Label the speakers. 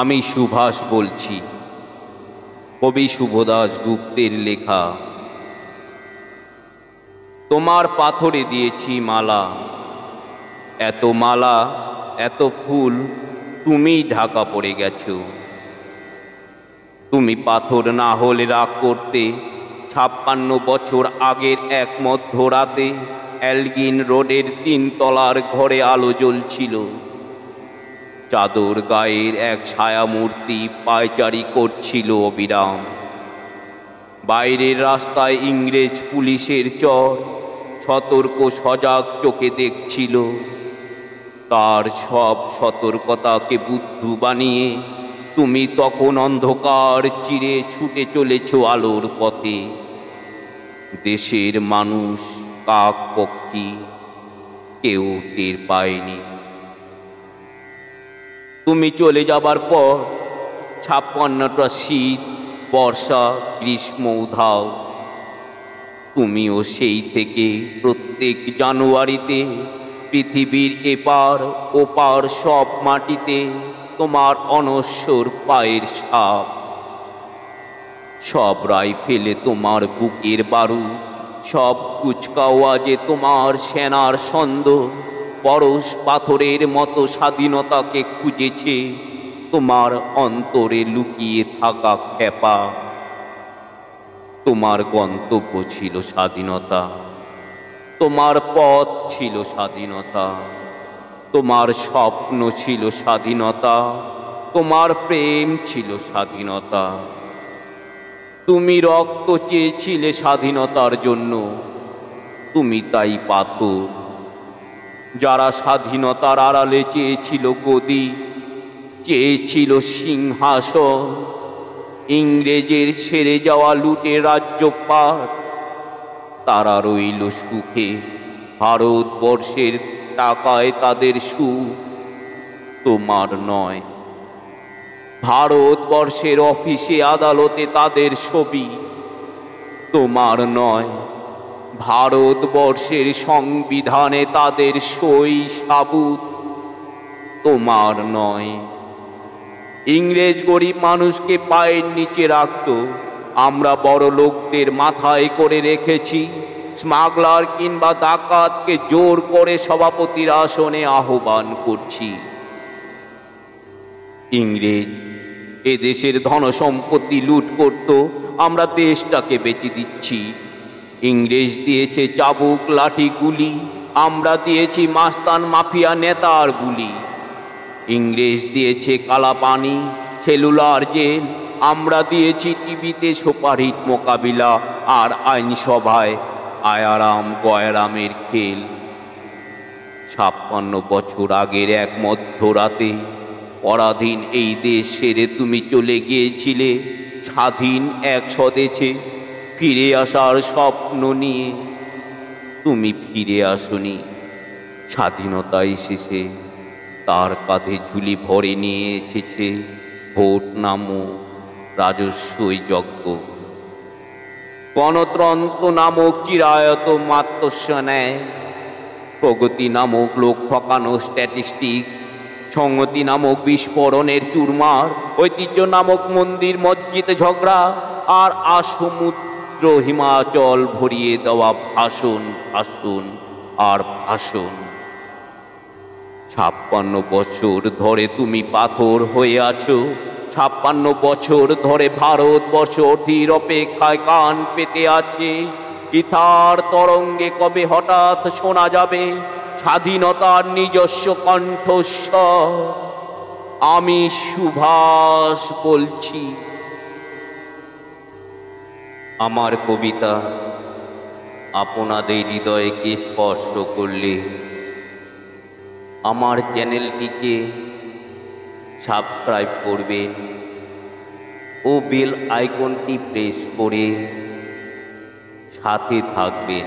Speaker 1: আমি সুভাষ বলছি। কবি শুভদাস গুপ্তের লেখা। তোমার পাথরে দিয়েছি মালা, এত মালা এত ফুল তুমিই ঢাকা পড়ে গেছো। তুমি পাথর না হলে রাগ করতে ৫৬ বছর আগের এক মধ্যরাতে এলগিন রোডের ৩ তলার ঘরে আলো জ্বলছিল। চাদর গায়ের এক ছায়ামূর্তি পায়চারি করছিল অবিরাম। বাইরের রাস্তায় ইংরেজ পুলিশের চর সতর্ক সজাগ চোখে দেখছিল। তার সব সতর্কতাকে বুদ্ধু বানিয়ে তুমি তখন অন্ধকার চিরে ছুটে চলেছ আলোর পথে। দেশের মানুষ, কাক পক্ষী কেউ টের পায়নি। তুমি চলে যাবার পর ৫৬টা শীত, বর্ষা, গ্রীষ্ম উধাও। তুমিও সেই থেকে প্রত্যেক জানুয়ারিতে পৃথিবীর এপার ওপার সব মাটিতে তোমার অনশ্বর পায়ের ছাপ। সব রাইফেলে তোমার বুকের বারুদ, সব কুচকাওয়াজে তোমার সেনার ছন্দ পরশ পাথরের মতো স্বাধীনতাকে খুঁজেছে তোমার অন্তরে লুকিয়ে থাকা ক্ষেপা। তোমার গন্তব্য ছিল স্বাধীনতা, তোমার পথ ছিল স্বাধীনতা, তোমার স্বপ্ন ছিল স্বাধীনতা, তোমার প্রেম ছিল স্বাধীনতা। তুমি রক্ত চেয়েছিলে স্বাধীনতার জন্য, তুমি তাই পাথর। যারা স্বাধীনতার আড়ালে চেয়েছিল গদি, চেয়েছিল সিংহাসন, ইংরেজের ছেড়ে যাওয়া লুটে রাজ্যপাট, তারা রইল সুখে। ভারতবর্ষের টাকায় তাদের সুখ, তোমার নয়। ভারতবর্ষের অফিসে আদালতে তাদের ছবি, তোমার নয়। ভারতবর্ষের সংবিধানে তাদের সই সাবুত, তোমার নয়। ইংরেজ গরিব মানুষকে পায়ের নিচে রাখত, আমরা বড় লোকদের মাথায় করে রেখেছি। স্মাগলার কিংবা ডাকাতকে জোর করে সভাপতির আসনে আহ্বান করছি। ইংরেজ এদেশের ধনসম্পত্তি লুট করত, আমরা দেশটাকে বেচে দিচ্ছি। ইংরেজ দিয়েছে চাবুক লাঠি গুলি, আমরা দিয়েছি মাস্তান মাফিয়া নেতার গুলি। ইংরেজ দিয়েছে কালাপানি, সেলুলার জেল, আমরা দিয়েছি টিভিতে সুপারহিট মোকাবিলা আর আইনসভায় আয়ারাম গয়রামের খেল। ৫৬ বছর আগের এক মধ্যরাতে পরাধীন এই দেশ ছেড়ে তুমি চলে গিয়েছিলে স্বাধীন এক স্বদেশে ফিরে আসার স্বপ্ন নিয়ে। তুমি ফিরে আসনি, স্বাধীনতা এসেছে তার কাঁধে ঝুলি ভরে নিয়ে এসেছে ভোট নামক রাজস্বই যজ্ঞ, গণতন্ত্র নামক চিরায়ত মাতস্য নেয়, প্রগতি নামক লোক ঠকানো স্ট্যাটিস্টিক্স, সংহতি নামক বিস্ফোরণের চুরমার, ঐতিহ্য নামক মন্দির মসজিদে ঝগড়া, আর আসমুদ্র হিমাচল ভরিয়ে দেওয়া ভাষণ ভাষণ আর ভাষণ। ৫৬ বছর ধরে তুমি পাথর হয়ে আছো, ৫৬ বছর ধরে ভারতবর্ষ অধীর অপেক্ষায় কান পেতে আছে। ইথার তরঙ্গে কবে হঠাৎ শোনা যাবে স্বাধীনতার নিজস্ব কণ্ঠস্বর। আমি সুভাষ বলছি। আমার কবিতা আপনাদের হৃদয়কে স্পর্শ করলে আমার চ্যানেলটিকে সাবস্ক্রাইব করবেন ও বেল আইকনটি প্রেস করে সাথে থাকবেন।